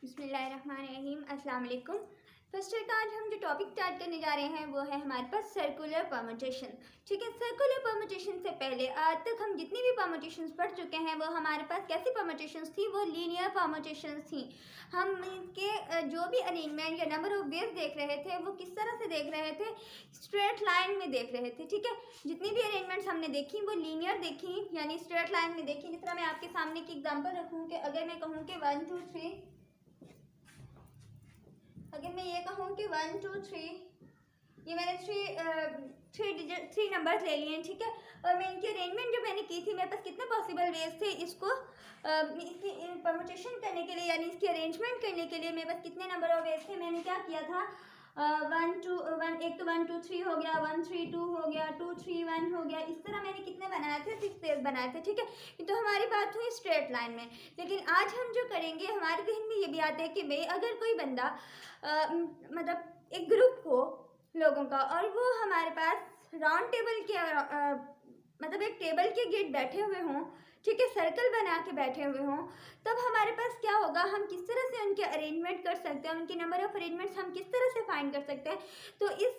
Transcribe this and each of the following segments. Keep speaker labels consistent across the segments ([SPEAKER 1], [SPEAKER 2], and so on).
[SPEAKER 1] बिस्मिल्लाहिर्रहमानिर्रहीम अस्सलाम वालेकुम। फर्स्ट का आज हम जो टॉपिक स्टार्ट करने जा रहे हैं वो है हमारे पास सर्कुलर परमुटेशन। ठीक है, सर्कुलर परमुटेशन से पहले आज तक हम जितनी भी परमुटेशंस पढ़ चुके हैं वो हमारे पास कैसी परमुटेशंस थी, वो लीनियर परमुटेशंस थी। हम इनके जो भी अरेंजमेंट या नंबर ऑफ वेज देख रहे थे वो किस तरह से देख रहे थे, स्ट्रेट लाइन में देख रहे थे। ठीक है, जितनी भी अरेंजमेंट्स हमने देखी वो लीनियर देखी, यानी स्ट्रेट लाइन में देखी। जिस तरह मैं आपके सामने की एग्जाम्पल रखूँ कि अगर मैं कहूँ कि 1 2 3, अगर मैं ये कहूँ कि 1 2 3, ये मैंने थ्री नंबर्स ले लिए हैं। ठीक है, और मैं इनकी अरेंजमेंट जो मैंने की थी, मेरे पास कितने पॉसिबल वेज थे इसको इसकी परमुटेशन करने के लिए, यानी इसकी अरेंजमेंट करने के लिए मेरे पास कितने नंबर ऑफ वेज थे। मैंने क्या किया था, 1 2 1, एक तो 1 2 3 हो गया, 1 3 2 हो गया, 2 3 1 हो गया। इस तरह मैंने कितने बनाए थे, 6 वेज बनाए थे। ठीक है, तो हमारी बात हुई स्ट्रेट लाइन में। लेकिन आज हम जो करेंगे, हमारे जहन में ये भी आता है कि भाई अगर कोई बंदा मतलब एक ग्रुप हो लोगों का और वो हमारे पास राउंड टेबल के मतलब एक टेबल के गिर्द बैठे हुए हों, ठीक है, सर्कल बना के बैठे हुए हों, तब हमारे पास क्या होगा, हम किस तरह से उनके अरेंजमेंट कर सकते हैं, उनके नंबर ऑफ अरेंजमेंट्स हम किस तरह से फाइंड कर सकते हैं। तो इस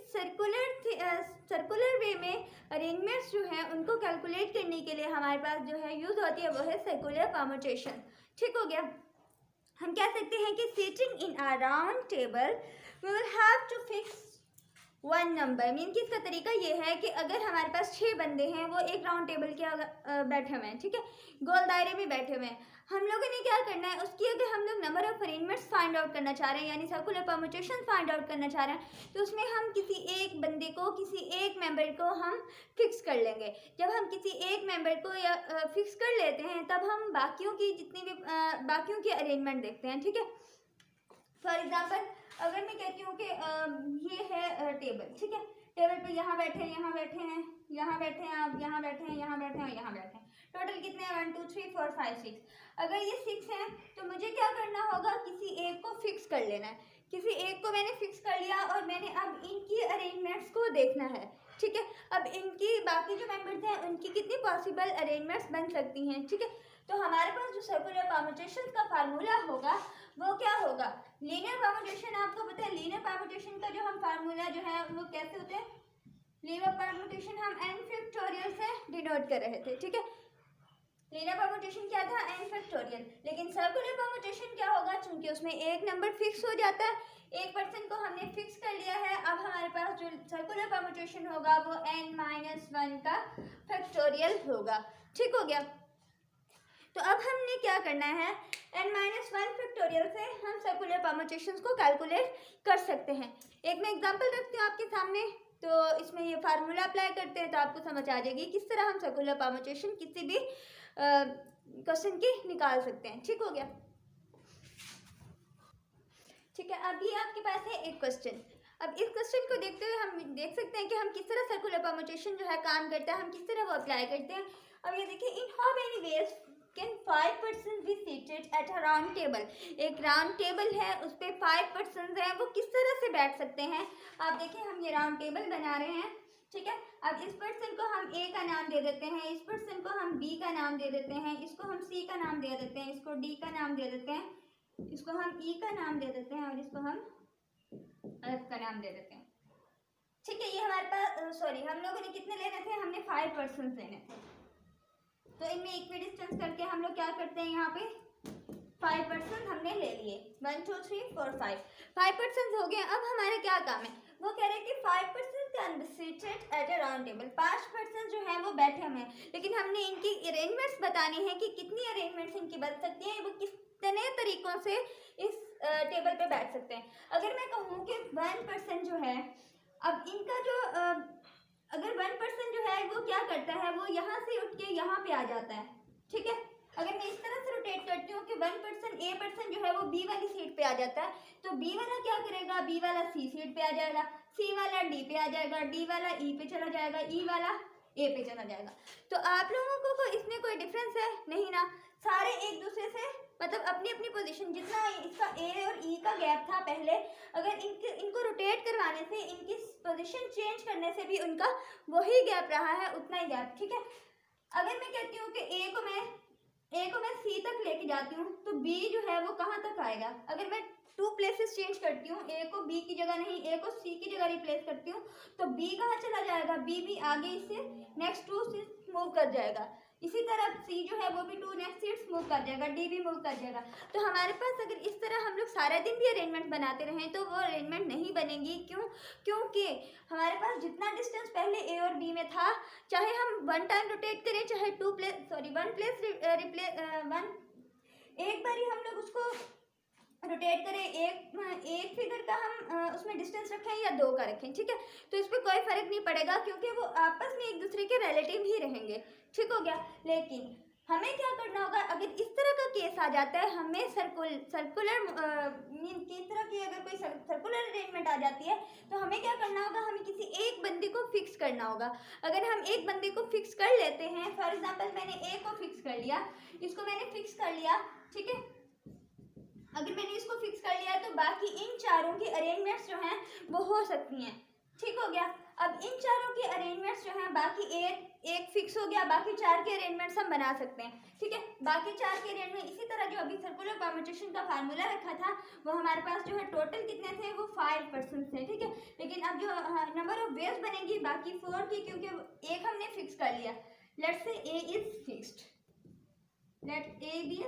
[SPEAKER 1] सर्कुलर वे में अरेंजमेंट्स जो हैं उनको कैलकुलेट करने के लिए हमारे पास जो है यूज़ होती है वो है सर्कुलर परमुटेशन। ठीक हो गया। हम कह सकते हैं कि seating in a round table we will have to fix one number. Mean कि इसका तरीका ये है कि अगर हमारे पास 6 बंदे हैं, वो एक राउंड टेबल के बैठे हुए हैं, ठीक है, गोल दायरे में बैठे हुए हैं, हम लोगों ने क्या करना है, उसकी अगर हम लोग number of arrangements find out करना चाह रहे हैं, यानी सर्कुलर परमुटेशन फाइंड आउट करना चाह रहे हैं, तो उसमें हम किसी एक बंदे को, किसी एक मेंबर को हम फिक्स कर लेंगे। जब हम किसी एक मेंबर को या फिक्स कर लेते हैं, तब हम बाकियों की जितनी भी बाकियों की अरेंजमेंट देखते हैं। ठीक है, फॉर एग्जाम्पल अगर मैं कहती हूँ कि ये है टेबल, ठीक है, टेबल पे यहाँ बैठे हैं, यहाँ बैठे हैं, यहाँ बैठे हैं, आप यहाँ बैठे हैं, यहाँ बैठे हैं और यहाँ बैठे हैं, टोटल कितने हैं, 1 2 3 4 5 6। अगर ये 6 हैं तो मुझे क्या करना होगा, किसी एक को फिक्स कर लेना है। किसी एक को मैंने फिक्स कर लिया और मैंने अब इनकी अरेंजमेंट्स को देखना है। ठीक है, अब इनकी बाकी जो मेंबर्स हैं उनकी कितनी पॉसिबल अरेंजमेंट्स बन सकती हैं। ठीक है, तो हमारे पास जो सर्कुलर परमुटेशन का फार्मूला होगा वो क्या होगा, लीनियर परमुटेशन। आपको पता है लीनियर परमुटेशन का जो हम फार्मूला जो है वो कैसे होते हैं, लीनियर परमुटेशन हम n फैक्टोरियल से डिनोट कर रहे थे। ठीक है, लीनियर परमुटेशन क्या था, n फैक्टोरियल। लेकिन सर्कुलर परमुटेशन क्या होगा, चूंकि उसमें एक नंबर फिक्स हो जाता है, एक पर्सन को हमने फिक्स कर लिया है, अब हमारे पास जो सर्कुलर परमुटेशन होगा वो n-1 का फैक्टोरियल होगा। ठीक हो गया। तो अब हमने क्या करना है, n-1 फैक्टोरियल से हम सर्कुलर परमुटेशंस को कैलकुलेट कर सकते हैं। एक मैं एग्जांपल रखती हूँ आपके सामने, तो इसमें ये फार्मूला अप्लाई करते हैं तो आपको समझ आ जाएगी किस तरह हम सर्कुलर परमुटेशन किसी भी क्वेश्चन की निकाल सकते हैं। ठीक हो गया। ठीक है, अब ये आपके पास है एक क्वेश्चन। अब इस क्वेश्चन को देखते हुए हम देख सकते हैं कि हम किस तरह सर्कुलर परमुटेशन जो है काम करता है, हम किस तरह वो अप्लाई करते हैं। अब ये देखिए, in how many ways can 5 person be seated at a round table. एक राउंड टेबल है, उस पर 5 पर्सन हैं, वो किस तरह से बैठ सकते हैं। आप देखिए, हम ये राउंड टेबल बना रहे हैं। ठीक है, अब इस पर्सन को हम ए का नाम दे देते हैं, इस पर्सन को हम बी का नाम दे देते हैं, इसको हम सी का नाम दे देते हैं, इसको डी का नाम दे देते हैं, इसको हम ई का नाम दे देते हैं और इसको हम एफ का नाम दे देते हैं। ठीक है, ये हमारे पास सॉरी, हम लोगों ने कितने लेने थे, हमने 5 पर्सन लेने थे। तो इनमें इक्वी डिस्टेंस करके हम लोग क्या करते हैं, यहाँ पे 5 पर्सन हमने ले लिए, 1 2 3 4 5 पर्सन हो गए। अब हमारा क्या काम है, वो कह रहे हैं कि 5 person can be seated at a round table. 5 person जो है वो बैठे हुए हैं, लेकिन हमने इनकी अरेंजमेंट्स बतानी है कि कितनी अरेंजमेंट्स इनकी बन सकती हैं, वो कितने तरीकों से इस टेबल पे बैठ सकते हैं। अगर मैं कहूँ कि 1 पर्सन जो है, अब इनका जो अगर 1 पर्सन जो है वो क्या करता है, वो यहाँ से उठ के यहाँ पे आ जाता है। ठीक है, अगर मैं इस तरह से रोटेट करती हूँ कि 1 पर्सन ए पर्सन जो है वो बी वाली सीट पे आ जाता है, तो बी वाला क्या करेगा, बी वाला सी सीट पे आ जाएगा, सी वाला डी पे आ जाएगा, डी वाला ई पे चला जाएगा, ई वाला ए पे चला जाएगा। तो आप लोगों को इसमें कोई डिफरेंस है नहीं ना, सारे एक दूसरे से मतलब अपनी अपनी पोजीशन, जितना इसका ए और ई का गैप था पहले, अगर इनको रोटेट करवाने से, इनकी पोजीशन चेंज करने से भी उनका वही गैप रहा है, उतना ही गैप। ठीक है, अगर मैं कहती हूँ कि ए को मैं ए को मैं सी तक लेके जाती हूँ तो बी जो है वो कहाँ तक आएगा। अगर मैं 2 प्लेसेस चेंज करती हूँ, ए को बी की जगह नहीं, ए को सी की जगह रिप्लेस करती हूँ, तो बी कहाँ चला जाएगा, बी भी आगे इससे नेक्स्ट 2 से मूव कर जाएगा। इसी तरह सी जो है वो भी 2 नेक्स्ट सीट्स मूव कर जाएगा, डी भी मूव कर जाएगा। तो हमारे पास अगर इस तरह हम लोग सारा दिन भी अरेंजमेंट बनाते रहें तो वो अरेंजमेंट नहीं बनेगी। क्यों? क्योंकि हमारे पास जितना डिस्टेंस पहले ए और बी में था, चाहे हम 1 टाइम रोटेट करें, चाहे 1 प्लेस रिप्लेस एक बार ही हम लोग उसको रोटेट करें, एक फिगर का हम उसमें डिस्टेंस रखें या 2 का रखें, ठीक है, तो इस पर कोई फर्क नहीं पड़ेगा क्योंकि वो आपस में एक दूसरे के रिलेटिव ही रहेंगे। ठीक हो गया। लेकिन हमें क्या करना होगा, अगर इस तरह का केस आ जाता है, हमें सर्कुलर किस तरह की अगर कोई सर्कुलर अरेंजमेंट आ जाती है तो हमें क्या करना होगा, हमें किसी एक बंदे को फिक्स करना होगा। अगर हम एक बंदे को फिक्स कर लेते हैं, फॉर एग्जांपल मैंने ए को फिक्स कर लिया, इसको मैंने फिक्स कर लिया, ठीक है, अगर मैंने इसको फिक्स कर लिया तो बाकी इन चारों की अरेंजमेंट्स जो हैं वो हो सकती हैं। ठीक हो गया। अब इन चारों के अरेंजमेंट्स जो हैं, बाकी एक फिक्स हो गया, बाकी 4 के अरेंजमेंट्स हम बना सकते हैं। ठीक है, बाकी 4 के अरेंजमेंट इसी तरह जो अभी सर्कुलर परम्यूटेशन का फार्मूला रखा था वो हमारे पास जो है टोटल कितने थे, वो 5% थे। ठीक है, लेकिन अब जो नंबर ऑफ वेव्स बनेंगी बाकी 4 की, क्योंकि एक हमने फिक्स कर लिया। Let's say A is fixed, let A B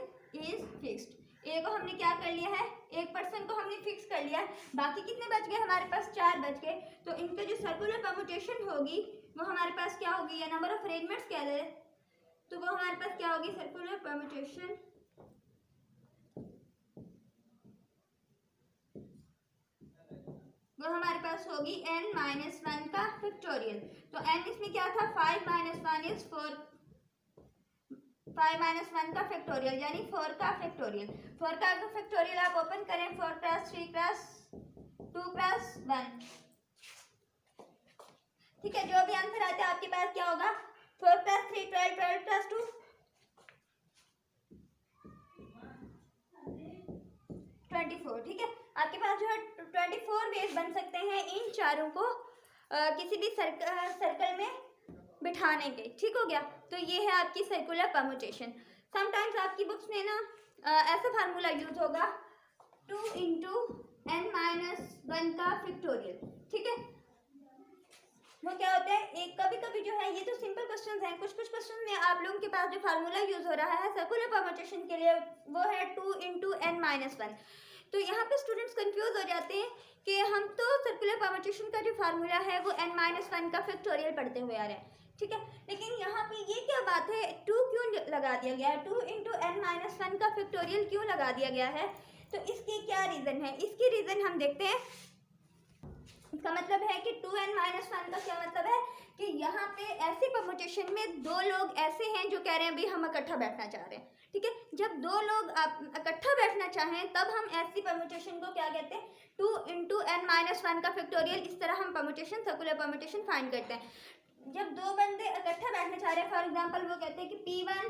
[SPEAKER 1] is fixed. A को हमने क्या कर लिया है, 1% को हमने फिक्स कर लिया, बाकी कितने बच गए हमारे पास, 4 बच गए। तो इनका जो सर्कुलर परम्यूटेशन होगी वो हमारे पास क्या होगी, या नंबर ऑफ अरेंजमेंट्स कह रहे, तो वो हमारे पास क्या होगी, सर्कुलर परम्यूटेशन वो हमारे पास होगी n-1 का फैक्टोरियल। तो n इसमें क्या था, 5 - 1 इज 4, 5 - 1 का फैक्टोरियल यानी 4 का फैक्टोरियल। 4 का फैक्टोरियल आप ओपन करें, 4 क्रॉस 3 क्रॉस 2 क्रॉस 1। ठीक है, जो भी आंसर आता है आपके पास क्या होगा, 4 क्रॉस 3 12, 12 क्रॉस 2 24। ठीक है, आपके पास जो है 24 वेव बन सकते हैं इन चारों को किसी भी सर्कल में बिठाने के। ठीक हो गया। तो ये है आपकी सर्कुलर परम्यूटेशन। समटाइम्स आपकी बुक्स में ना ऐसा फार्मूला यूज होगा, 2 × n-1 का फैक्टोरियल। ठीक है, वो क्या होता है, एक कभी कभी जो है, ये तो सिंपल क्वेश्चंस हैं, कुछ क्वेश्चन में आप लोगों के पास जो फार्मूला यूज हो रहा है सर्कुलर परम्यूटेशन के लिए वो है 2 × n-1। तो यहाँ पे स्टूडेंट्स कंफ्यूज हो जाते हैं कि हम तो सर्कुलर परम्यूटेशन का जो फार्मूला है वो n-1 का फैक्टोरियल पढ़ते हुए आ रहे हैं। ठीक है, लेकिन यहाँ पे ये क्या बात है, 2 क्यों लगा दिया गया है, 2 × n-1 का फैक्टोरियल क्यों लगा दिया गया है, तो इसके क्या रीज़न है, इसकी रीज़न हम देखते हैं। इसका मतलब है कि 2n-1 का क्या मतलब है कि यहाँ पे ऐसे परम्यूटेशन में 2 लोग ऐसे हैं जो कह रहे हैं भाई हम इकट्ठा बैठना चाह रहे हैं। ठीक है, जब 2 लोग इकट्ठा बैठना चाहें तब हम ऐसी परम्यूटेशन को क्या कहते हैं, 2 × n-1 का फैक्टोरियल। इस तरह हम परम्यूटेशन, सर्कुलर परम्यूटेशन फाइंड करते हैं। जब 2 बंदे इकट्ठा बैठना चाह रहे हैं, फॉर एग्जाम्पल वो कहते हैं कि P1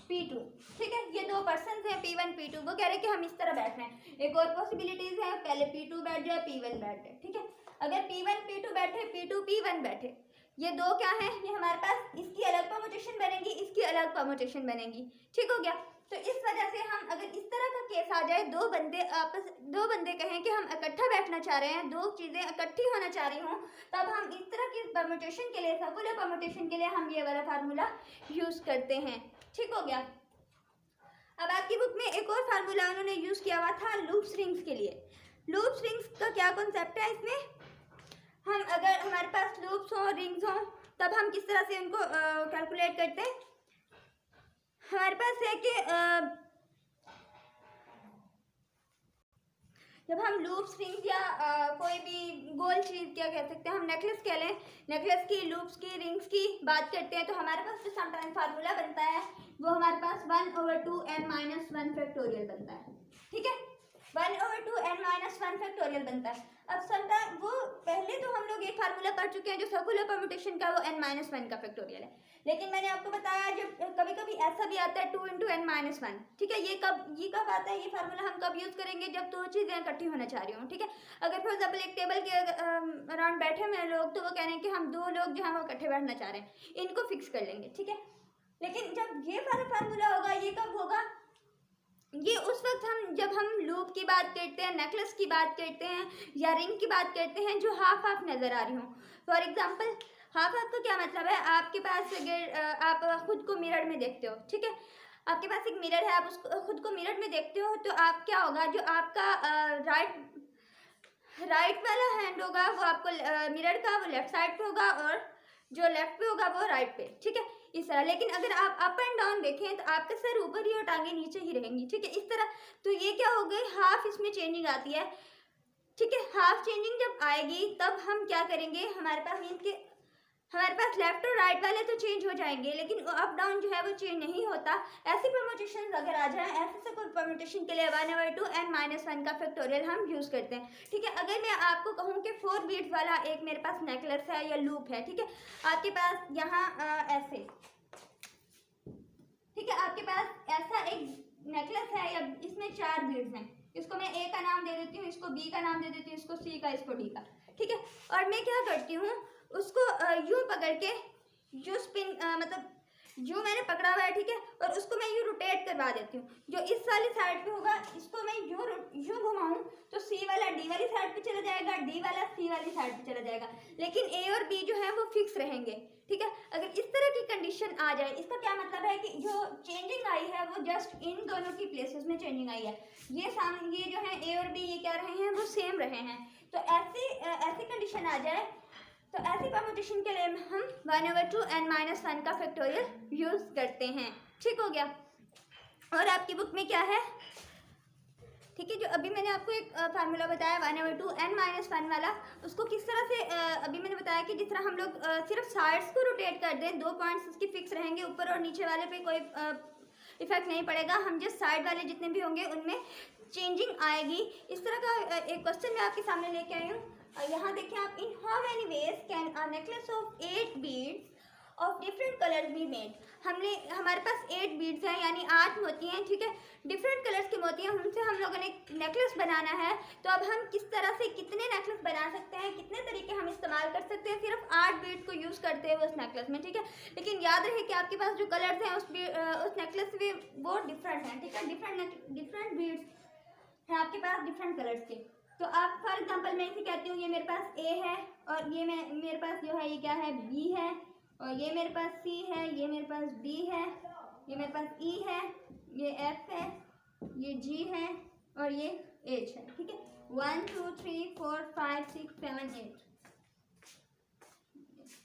[SPEAKER 1] P2, ठीक है, ये 2 पर्सन हैं P1 P2, वो कह रहे हैं कि हम इस तरह बैठना है। एक और पॉसिबिलिटीज है, पहले P2 बैठ जाए, P1 बैठ जाए। ठीक है, अगर P1 P2 बैठे, P2 P1 बैठे, ये 2 क्या है, ये हमारे पास इसकी अलग परम्यूटेशन बनेगी, इसकी अलग परम्यूटेशन बनेगी। ठीक हो गया। तो इस वजह से हम अगर इस तरह का केस आ जाए, 2 बंदे कहें कि हम इकट्ठा बैठना चाह रहे हैं, 2 चीज़ें इकट्ठी होना चाह रही हूँ, तब हम इस तरह की परम्यूटेशन के लिए, सर्कुलर परम्यूटेशन के लिए हम ये वाला फार्मूला यूज़ करते हैं। ठीक हो गया। अब आपकी बुक में एक और फार्मूला उन्होंने यूज़ किया हुआ था लूप्स रिंग्स के लिए। लूप्स रिंग्स का क्या कॉन्सेप्ट है, इसमें हम अगर हमारे पास लूप्स हों, रिंग्स हों, तब हम किस तरह से उनको कैलकुलेट करते हैं। हमारे पास है कि जब हम लूप्स, रिंग्स या कोई भी गोल चीज़ क्या कह सकते हैं, हम नेकलेस कह लें, नेकलेस की, लूप्स की, रिंग्स की बात करते हैं, तो हमारे पास जो समटाइम फार्मूला बनता है वो हमारे पास 1/2 n-1 फैक्टोरियल बनता है। ठीक है, 1/2 n-1 फैक्टोरियल बनता है। अब समटाइम वो पहले तो हम लोग एक फार्मूला पढ़ चुके हैं जो सर्कुलर परम्यूटेशन का, वो n-1 का फैक्टोरियल है। लेकिन मैंने आपको बताया जब कभी कभी ऐसा भी आता है 2 × n-1। ठीक है, ये कब आता है, ये फार्मूला हम कब यूज़ करेंगे, जब 2 चीज़ें इकट्ठी होना चाह रही हूँ। ठीक है, अगर फॉर एग्जाम्पल एक टेबल के अराउंड बैठे हुए लोग, तो वो कह रहे हैं कि हम 2 लोग जो हैं वो इकट्ठे बैठना चाह रहे हैं, इनको फिक्स कर लेंगे। ठीक है, लेकिन जब ये वाला फार्मूला होगा ये कब होगा, ये उस वक्त हम जब हम लूप की बात करते हैं, नेकलेस की बात करते हैं या रिंग की बात करते हैं जो हाफ हाफ नज़र आ रही हो। फॉर एग्जांपल हाफ हाफ का क्या मतलब है, आपके पास अगर आप खुद को मिरर में देखते हो, ठीक है, आपके पास एक मिरर है, आप उसको खुद को मिरर में देखते हो, तो आप क्या होगा, जो आपका राइट वाला हैंड होगा वो आपको मिरर का वो लेफ्ट साइड पे होगा और जो लेफ्ट पे होगा वो राइट पे, ठीक है, इस तरह। लेकिन अगर आप अप एंड डाउन देखें तो आपका सर ऊपर ही और टांगे नीचे ही रहेंगी, ठीक है, इस तरह। तो ये क्या हो गई, हाफ इसमें चेंजिंग आती है, ठीक है। हाफ चेंजिंग जब आएगी तब हम क्या करेंगे, हमारे पास मीन के हमारे पास लेफ्ट और राइट वाले तो चेंज हो जाएंगे, लेकिन अप डाउन जो है वो चेंज नहीं होता। ऐसी परम्यूटेशन अगर आ जाए, ऐसे से कोई परम्यूटेशन के लिए 1/2 n-1 का फैक्टोरियल हम यूज़ करते हैं, ठीक है। अगर मैं आपको कहूँ कि 4 बीट्स वाला एक मेरे पास नेकलेस है या लूप है, ठीक है, आपके पास यहाँ ऐसे, ठीक है, आपके पास ऐसा एक नेकलेस है या इसमें 4 बीड्स हैं, इसको मैं ए का नाम दे देती हूँ, इसको बी का नाम दे देती हूँ, इसको सी का, इसको डी का, ठीक है। और मैं क्या करती हूँ, उसको यूं पकड़ के जो स्पिन मतलब जो मैंने पकड़ा हुआ है, ठीक है, और उसको मैं यूं रोटेट करवा देती हूँ। जो इस वाली साइड पे होगा इसको मैं यूं घुमाऊँ तो सी वाला डी वाली साइड पे चला जाएगा, डी वाला सी वाली साइड पे चला जाएगा, लेकिन ए और बी जो है वो फिक्स रहेंगे, ठीक है। अगर इस तरह की कंडीशन आ जाए, इसका क्या मतलब है कि जो चेंजिंग आई है वो जस्ट इन दोनों की प्लेसेस में चेंजिंग आई है। ये सामने ये जो है ए और बी ये क्या रहे हैं, वो सेम रहे हैं। तो ऐसी कंडीशन आ जाए तो ऐसी परम्यूटेशन के लिए हम 1/2 n-1 का फैक्टोरियल यूज़ करते हैं, ठीक हो गया। और आपकी बुक में क्या है, ठीक है, जो अभी मैंने आपको एक फार्मूला बताया 1/2 n-1 वाला, उसको किस तरह से अभी मैंने बताया कि जिस तरह हम लोग सिर्फ साइड्स को रोटेट कर दें, 2 पॉइंट्स उसकी फिक्स रहेंगे, ऊपर और नीचे वाले पे कोई इफेक्ट नहीं पड़ेगा, हम जिस साइड वाले जितने भी होंगे उनमें चेंजिंग आएगी। इस तरह का एक क्वेश्चन मैं आपके सामने लेके आई हूँ। यहाँ देखिए आप, in how many ways can a necklace of 8 beads of different colours be made. हमारे पास 8 बीड्स हैं यानी 8 मोती हैं, ठीक है, डिफरेंट कलर्स की मोती हैं, उनसे हम लोगों ने नेकलेस बनाना है। तो अब हम किस तरह से कितने नेकलेस बना सकते हैं, कितने तरीके हम इस्तेमाल कर सकते हैं सिर्फ 8 बीड को यूज़ करते हुए उस नेकलेस में, ठीक है। लेकिन याद रहे कि आपके पास जो कलर्स हैं उस नेकलेस में वो डिफरेंट हैं, ठीक है, डिफरेंट बीड्स हैं आपके पास डिफरेंट कलर्स के। तो आप फॉर एग्जांपल मैं इसे कहती हूँ, ये मेरे पास ए है और ये मेरे पास जो है ये क्या है, बी है, और ये मेरे पास सी है, ये मेरे पास डी है, ये मेरे पास ई है, ये एफ है, ये जी है और ये एच है, ठीक है। 1 2 3 4 5 6 7 8,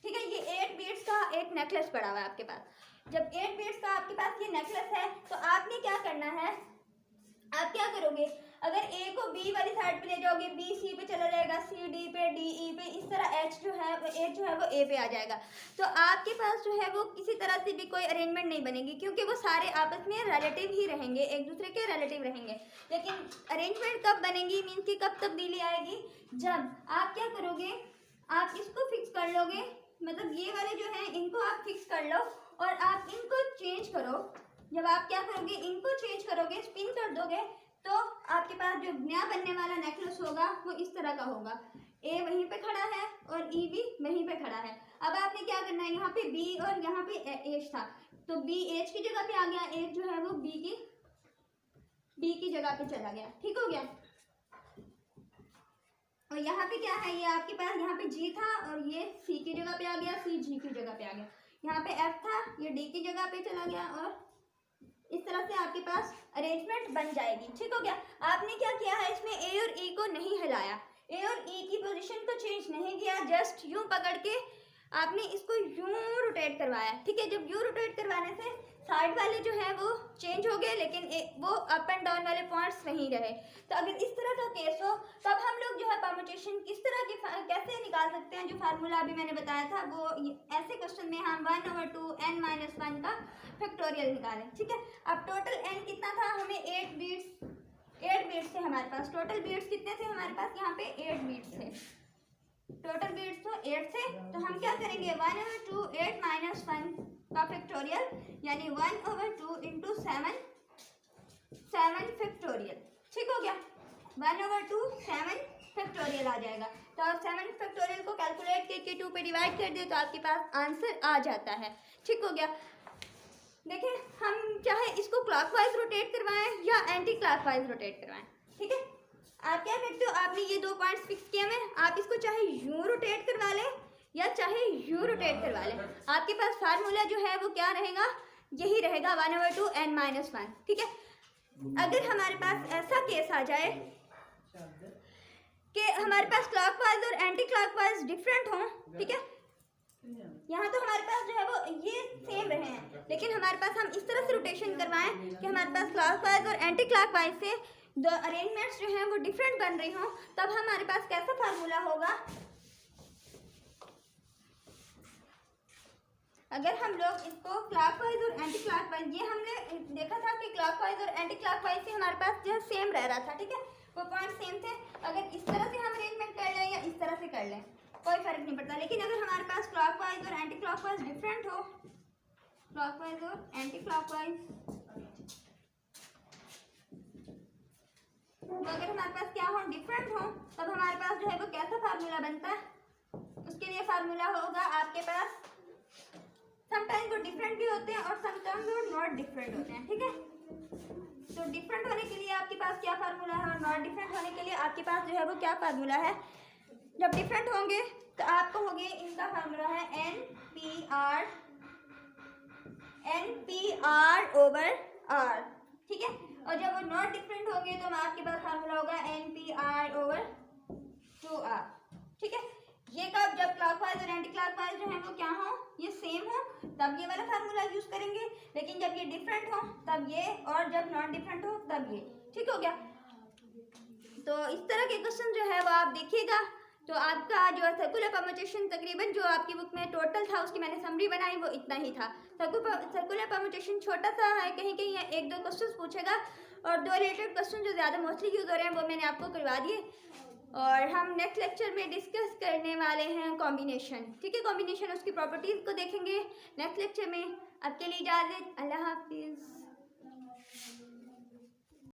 [SPEAKER 1] ठीक है। ये 8 बीड्स का एक नेकलेस पड़ा हुआ है आपके पास। जब 8 बीड्स का आपके पास ये नेकलेस है तो आपने क्या करना है, आप क्या करोगे, अगर ए को बी वाली साइड पे ले जाओगे, बी सी पे चला जाएगा, सी डी पे, डी ई पे, इस तरह एच जो है वो ए पे आ जाएगा। तो आपके पास जो है वो किसी तरह से भी कोई अरेंजमेंट नहीं बनेगी, क्योंकि वो सारे आपस में रिलेटिव ही रहेंगे, एक दूसरे के रिलेटिव रहेंगे। लेकिन अरेंजमेंट कब बनेगी, मीन्स की कब तब्दीली आएगी, जब आप क्या करोगे, आप इसको फिक्स कर लोगे, मतलब ये वाले जो हैं इनको आप फिक्स कर लो और आप इनको चेंज करो। जब आप क्या करोगे, इनको चेंज करोगे, स्पिन कर दोगे, तो आपके पास जो नया बनने वाला नेकलेस होगा वो इस तरह का होगा। ए वहीं पे खड़ा है और ई भी वहीं पे खड़ा है। अब आपने क्या करना है, यहाँ पे बी और यहाँ पे एच था, तो बी एच की जगह पे आ गया, एच जो है वो बी की जगह पे चला गया, ठीक हो गया। और यहाँ पे क्या है, ये आपके पास यहाँ पे जी था और ये सी की जगह पे आ गया, सी जी की जगह पे आ गया। यहाँ पे एफ था, ये डी की जगह पे चला गया और इस तरह से आपके पास अरेंजमेंट बन जाएगी, ठीक हो गया। आपने क्या किया है, इसमें ए और ई को नहीं हिलाया, ए और ई की पोजीशन को चेंज नहीं किया, जस्ट यूं पकड़ के आपने इसको यूं रोटेट करवाया, ठीक है। जब यूं रोटेट करवाने से साइड वाले जो है वो चेंज हो गए, लेकिन वो अप एंड डाउन वाले पॉइंट्स नहीं रहे। तो अगर इस तरह का केस हो तब हम लोग जो है परम्यूटेशन किस तरह की कैसे निकाल सकते हैं, जो फार्मूला अभी मैंने बताया था वो ऐसे क्वेश्चन में हम 1/2 n-1 का फैक्टोरियल निकालें, ठीक है। अब टोटल n कितना था, हमें 8 बीट्स थे हमारे पास। टोटल बीट्स कितने थे हमारे पास, यहाँ पे 8 बीट्स थे, टोटल बीट्स तो 8 थे। तो हम क्या करेंगे, 1/2 8-1 का फैक्टोरियल यानी 1/2 इंटू 7 फैक्टोरियल, ठीक हो गया। 1/2 7 फैक्टोरियल आ जाएगा। तो आप 7 फैक्टोरियल को कैलकुलेट करके 2 पे डिवाइड कर दे तो आपके पास आंसर आ जाता है, ठीक हो गया। देखिए हम चाहे इसको क्लॉकवाइज रोटेट करवाएं या एंटी क्लॉकवाइज रोटेट करवाएं, ठीक है। आप क्या करते हो, आपने ये 2 पॉइंट्स फिक्स किए हुए, आप इसको चाहे यूं रोटेट करवा लें या चाहे यूं रोटेट करवा लें, आपके पास फार्मूला जो है वो क्या रहेगा, यही रहेगा 1/2 n-1, ठीक है। अगर हमारे पास ऐसा केस आ जाए कि हमारे पास क्लॉकवाइज और एंटी क्लॉकवाइज डिफरेंट हों, ठीक है, यहाँ तो हमारे पास जो है वो ये सेम रहे हैं, लेकिन हमारे पास हम इस तरह से रोटेशन करवाएं कि हमारे पास क्लॉकवाइज और एंटी क्लॉकवाइज से दो अरेंजमेंट्स जो हैं वो डिफरेंट बन रही हों, तब हमारे पास कैसा फार्मूला होगा। अगर हम लोग इसको क्लॉकवाइज और एंटी क्लॉकवाइज, ये हमने देखा था कि क्लॉकवाइज और एंटी क्लॉकवाइज से हमारे पास जो है सेम रह रहा था, ठीक है, वो पॉइंट सेम थे। अगर इस तरह से हम अरेंजमेंट कर लें या इस तरह से कर लें कोई फर्क नहीं पड़ता, लेकिन अगर हमारे पास क्लॉकवाइज और एंटी क्लॉकवाइज डिफरेंट हो, क्लॉकवाइज और एंटी क्लॉकवाइज, तो अगर हमारे पास क्या हो, डिफरेंट हो, तब हमारे पास जो है वो कैसा फार्मूला बनता है। उसके लिए फार्मूला होगा आपके पास, समटाइम्स वो डिफरेंट भी होते हैं और समटाइम्स वो नॉट डिफरेंट होते हैं, ठीक है। तो डिफरेंट होने के लिए आपके पास क्या फार्मूला है और नॉट डिफरेंट होने के लिए आपके पास जो है वो क्या फार्मूला है। जब डिफरेंट होंगे तो आपको होंगे, इनका फार्मूला है NPR/R, ठीक है। और जब वो नॉट डिफरेंट होंगे तो आपके पास फार्मूला होगा NPR/2R, ठीक है। ये कब, जब क्लॉकवाइज और एंटी क्लॉकवाइज जो है वो क्या हो, ये सेम हो, तब ये वाला फार्मूला यूज करेंगे, लेकिन जब ये डिफरेंट हो तब ये, और जब नॉट डिफरेंट हो तब ये, ठीक हो गया। तो इस तरह के क्वेश्चन जो है वो आप देखिएगा। तो आपका जो सर्कुलर परम्यूटेशन तकरीबन जो आपकी बुक में टोटल था उसकी मैंने समरी बनाई, वो इतना ही था। सर्कुलर परम्यूटेशन छोटा सा है, कहीं कहीं 1-2 क्वेश्चन पूछेगा, और 2 रिलेटेड क्वेश्चन जो ज़्यादा मोस्टली यूज़ हो रहे हैं वो मैंने आपको करवा दिए। और हम नेक्स्ट लेक्चर में डिस्कस करने वाले हैं कॉम्बिनेशन, ठीक है। कॉम्बिनेशन, उसकी प्रॉपर्टीज़ को देखेंगे नेक्स्ट लेक्चर में। आपके लिए इजाज़त, अल्लाह हाफिज़।